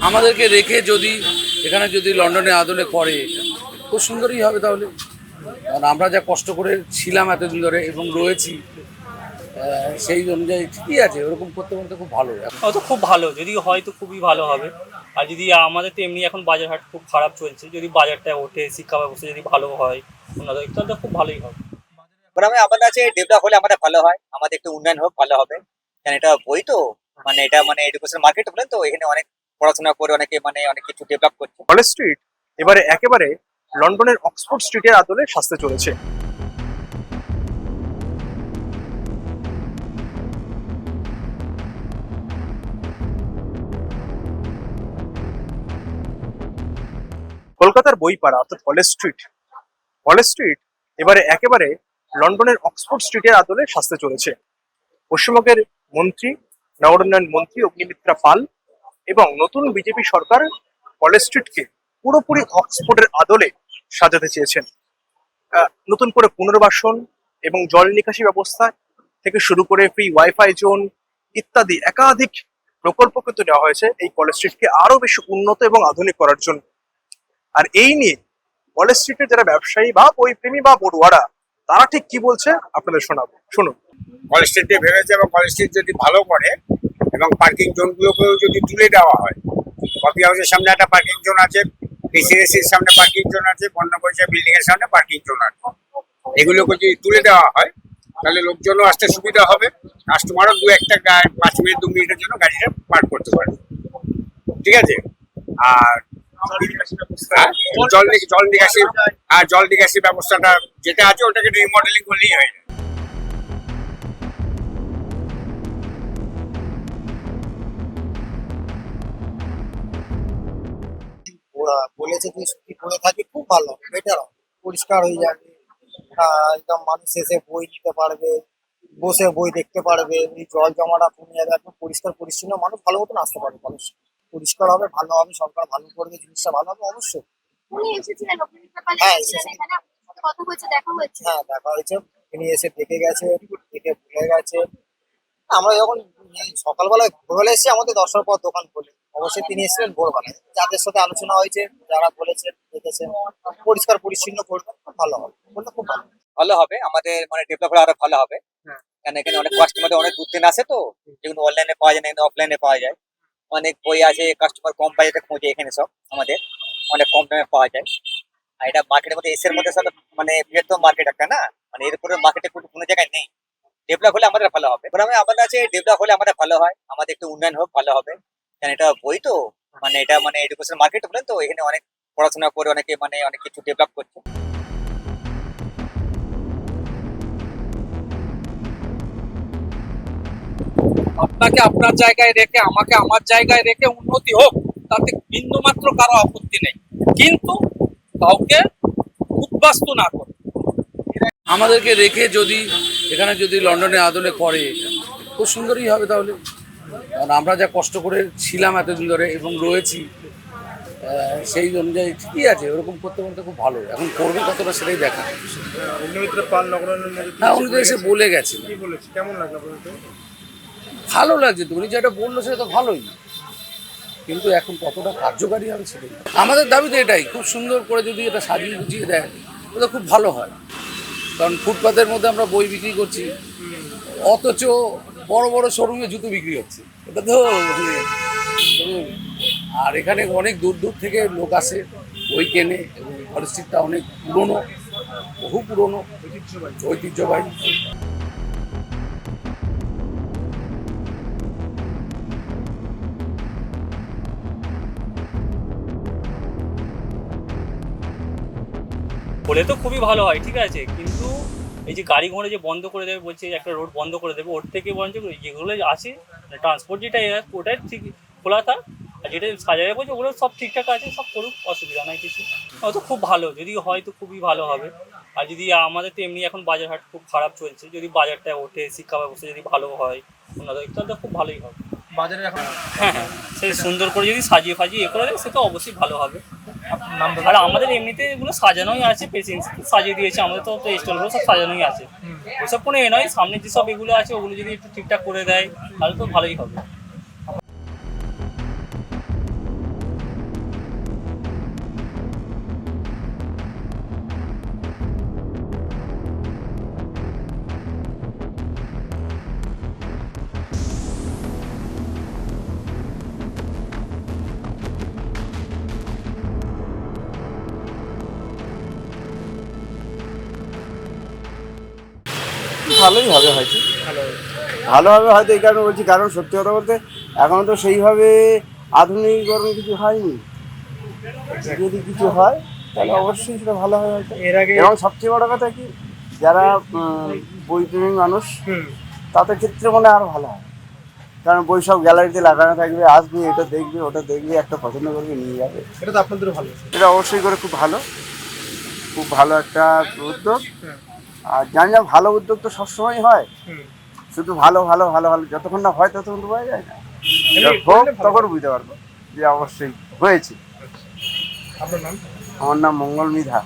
আমাদেরকে রেখে যদি এখানে যদি লন্ডনে আদলে করে খুব সুন্দরই হবে তাহলে। কারণ আমরা যা কষ্ট করে ছিলাম এতদিন ধরে এবং রয়েছি, সেই অনুযায়ী ঠিকই আছে, ওরকম করতে করতে খুব ভালো। তো খুব ভালো, যদি হয় তো খুবই ভালো হবে। আর যদি আমাদের তো এমনি এখন বাজার হাট খুব খারাপ চলছে, যদি বাজারটা ওঠে, শিক্ষা ব্যবস্থা যদি ভালো হয় ওনাদের, তাহলে খুব ভালোই হবে। গ্রামে আমাদের কাছে ডেভেলপ হলে আমাদের ভালো হয়, আমাদের একটু উন্নয়ন হোক ভালো হবে। কারণ এটা বই তো, মানে এটা মানে এডুকেশন মার্কেট বলেন তো, এখানে অনেক পড়াশোনা করে অনেকে মানে অনেক কিছু ডেভেলপ করছে। কলেজ স্ট্রিট এবারে একেবারে লন্ডনের অক্সফোর্ড স্ট্রিটের আদলে সাজতে চলেছে। কলকাতার বইপাড়া অর্থাৎ কলেজ স্ট্রিট এবারে একেবারে লন্ডনের অক্সফোর্ড স্ট্রিটের আদলে সাজতে চলেছে। পশ্চিমবঙ্গের মন্ত্রী, নগরোন্নয়ন মন্ত্রী অগ্নিমিত্রা পাল এবং নতুন বিজেপি সরকার কলেজ স্ট্রিটকে পুরোপুরি অক্সফোর্ডের আদলে সাজাতে চেয়েছেন। নতুন করে পুনর্বাসন এবং জল নিকাশি ব্যবস্থা থেকে শুরু করে ফ্রি ওয়াইফাই জোন ইত্যাদি একাধিক প্রকল্প কিন্তু নেওয়া হয়েছে এই কলেজ স্ট্রিটকে আরো বেশি উন্নত এবং আধুনিক করার জন্য। আর এই নিয়ে কলেজ স্ট্রিটের যারা ব্যবসায়ী বা বইপ্রেমী বা পড়ুয়ারা তারা ঠিক কি বলছে আপনাদের শোনাবো, শুনুন। কলেজ স্ট্রিটে ভেবেছে এবং কলেজ স্ট্রিট যদি ভালো করে এবং পার্কিং জোনগুলোকেও যদি তুলে দেওয়া হয়, কফি হাউসের সামনে একটা পার্কিং জোন আছে, পিসিএসসির সামনে পার্কিং জোন আছে, বর্ণপরিচয় বিল্ডিং এর সামনে পার্কিং জোন আছে, এগুলোকে যদি তুলে দেওয়া হয় তাহলে লোকজনও আসতে সুবিধা হবে, কাস্টমারও দু একটা 5 মিনিট 2 মিনিটের জন্য গাড়িটা পার্ক করতে পারে। ঠিক আছে। আর জল নিকাশি ব্যবস্থাটা যেটা আছে ওটাকে রিমডেলিং করলেই হয়ে যায়। বলেছে যে ছুটি করে থাকি খুব ভালো, বেটার পরিষ্কার হয়ে যাবে। একদম মানুষ এসে বই নিতে পারবে, বসে বই দেখতে পারবে, এই জল জমাটা কমে যাবে, একদম পরিষ্কার পরিচ্ছন্ন, মানুষ ভালো মতন আসতে পারবে। মানুষ পরিষ্কার হবে, ভালো হবে, সরকার ভালো করবে, জিনিসটা ভালো হবে অবশ্যই। উনি এসেছিলেন, হ্যাঁ এসেছিলেন এসেছি। এখানে, আপনার সাথে কথা হয়েছে, দেখা হয়েছে? হ্যাঁ দেখা হয়েছে, তিনি এসে দেখে গেছে, দেখে ভুলে গেছে। আমরা যখন এই সকালবেলায় ভোরবেলা এসেছি, আমাদের 10টার পর দোকান খোলে। অবশ্যই তিনি এসেছিলেন ভোরবেলায়, যাদের সাথে আলোচনা হয়েছে, যারা বলেছেন দেখেছেন, পরিষ্কার পরিচ্ছন্ন করবেন, খুব ভালো হবে, বললে খুব ভালো। ভালো হবে, আমাদের মানে ডেভেলপ হলে আরো ভালো হবে। কারণ এখানে অনেক কাস্টমার অনেক দূর থেকে আসে তো, যেগুলো অনলাইনে পাওয়া যায় না, অফলাইনে পাওয়া যায়। অনেক বই আছে, কাস্টমার কম বাজেটে খোঁজে, এখানে সব আমাদের অনেক কম দামে পাওয়া যায়। আর এটা মার্কেটের মধ্যে এসের মধ্যে সব মানে বৃহত্তম মার্কেট একটা না, মানে এরপরে মার্কেটে কোনো জায়গায় নেই। ডেভেলপ হলে আমাদের ভালো হবে, গ্রামে আমাদের কাছে ডেভেলপ হলে আমাদের ভালো হয়, আমাদের একটু উন্নয়ন হোক ভালো হবে। কারণ এটা বই তো, মানে এটা মানে এডুকেশন মার্কেট বলেন তো, এখানে অনেক পড়াশোনা করে অনেকে মানে অনেক কিছু ডেভেলপ করছে। আপনাকে আপনার জায়গায় রেখে আমাকে আমার জায়গায় রেখে উন্নতি হোক, তাতে বিন্দুমাত্র কারো আপত্তি নেই, কিন্তু কাউকে উদ্বাস্তু না করে। আমাদেরকে রেখে যদি এখানে যদি লন্ডনে আদলে করে খুব সুন্দরই হবে তাহলে। কারণ আমরা যা কষ্ট করে ছিলাম এতদিন ধরে এবং রয়েছি, সেই অনুযায়ী ঠিকই আছে, ওরকম করতে করতে খুব ভালো। এখন করবে কতটা সেটাই দেখা। অগ্নিমিত্রা পাল নগরায়ণ হ্যাঁ, উনি তো এসে বলে গেছেন। কি বলেছে, কেমন লাগলো আপনাদের? ভালো লাগছে তো, উনি যেটা বললো সেটা তো ভালোই, কিন্তু এখন কতটা কার্যকারী হবে সেটাই। আমাদের দাবি তো এটাই, খুব সুন্দর করে যদি এটা সাজিয়ে গুছিয়ে দেয় তাহলে খুব ভালো হয়। কারণ ফুটপাতের মধ্যে আমরা বই বিক্রি করছি, অথচ বড় বড় শোরুমে জুতো বিক্রি হচ্ছে, এটা তো আর এখানে অনেক দূর দূর থেকে লোক আসে বই কেনে, এবং কলেজ স্ট্রিটটা অনেক পুরনো, বহু পুরনো, ঐতিহ্যবাহী। বলে তো খুবই ভালো হয়, ঠিক আছে, কিন্তু এই যে গাড়ি ঘোড়া যে বন্ধ করে দেবে বলছে, একটা রোড বন্ধ করে দেবে, ওর থেকে বরঞ্চ যেগুলো আছে ট্রান্সপোর্ট যেটা ওটাই ঠিক খোলা থাক, আর যেটা সাজাবে বলছে ওগুলো সব ঠিকঠাক আছে, সব করুক, অসুবিধা নাই কিছু। তো খুব ভালো, যদি হয় তো খুবই ভালো হবে। আর যদি আমাদের তো এমনি এখন বাজার হাট খুব খারাপ চলছে, যদি বাজারটা ওঠে, শিক্ষা ব্যবস্থা যদি ভালো হয় ওনাদের, তাহলে খুব ভালোই হবে। বাজারে এখন হ্যাঁ হ্যাঁ, সে সুন্দর করে যদি সাজিয়ে ফাজিয়ে করে দেয়, সে তো অবশ্যই ভালো হবে। আর আমাদের এমনিতে এগুলো সাজানোই আছে, পেশেন্স সাজিয়ে দিয়েছে, আমাদের তো স্টলগুলো সব সাজানোই আছে, ওসব কোনো এ নয়। সামনে যেসব এগুলো আছে ওগুলো যদি একটু ঠিকঠাক করে দেয় তাহলে তো ভালোই হবে। ভালোই হবে হয়তো, ভালো ভালো হবে হয়তো এই কারণে বলছি, কারণ সত্যি কথা বলতে এখনো তো সেইভাবে আধুনিকীকরণ কিছু হয়নি। যদি কিছু হয় তাহলে অবশ্যই সেটা ভালো হয় হয়তো। এর আগে এবং সবচেয়ে বড় কথা কি, যারা বইপ্রেমী মানুষ তাদের ক্ষেত্রে মনে হয় আরো ভালো হয়, কারণ বই সব গ্যালারিতে লাগানো থাকবে, আসবে এটা দেখবে ওটা দেখবে, একটা পছন্দ করবে নিয়ে যাবে। এটা তো আপনাদেরও ভালো। এটা অবশ্যই করে খুব ভালো, খুব ভালো একটা উদ্যোগ। আর জানি না, ভালো উদ্যোগ তো সবসময় হয়, শুধু ভালো ভালো ভালো ভালো যতক্ষণ না হয় ততক্ষণ তো বোঝা যায় না। হোক তখন বুঝতে পারবো যে অবশ্যই হয়েছে। আপনার নাম? আমার নাম মঙ্গল মিধা।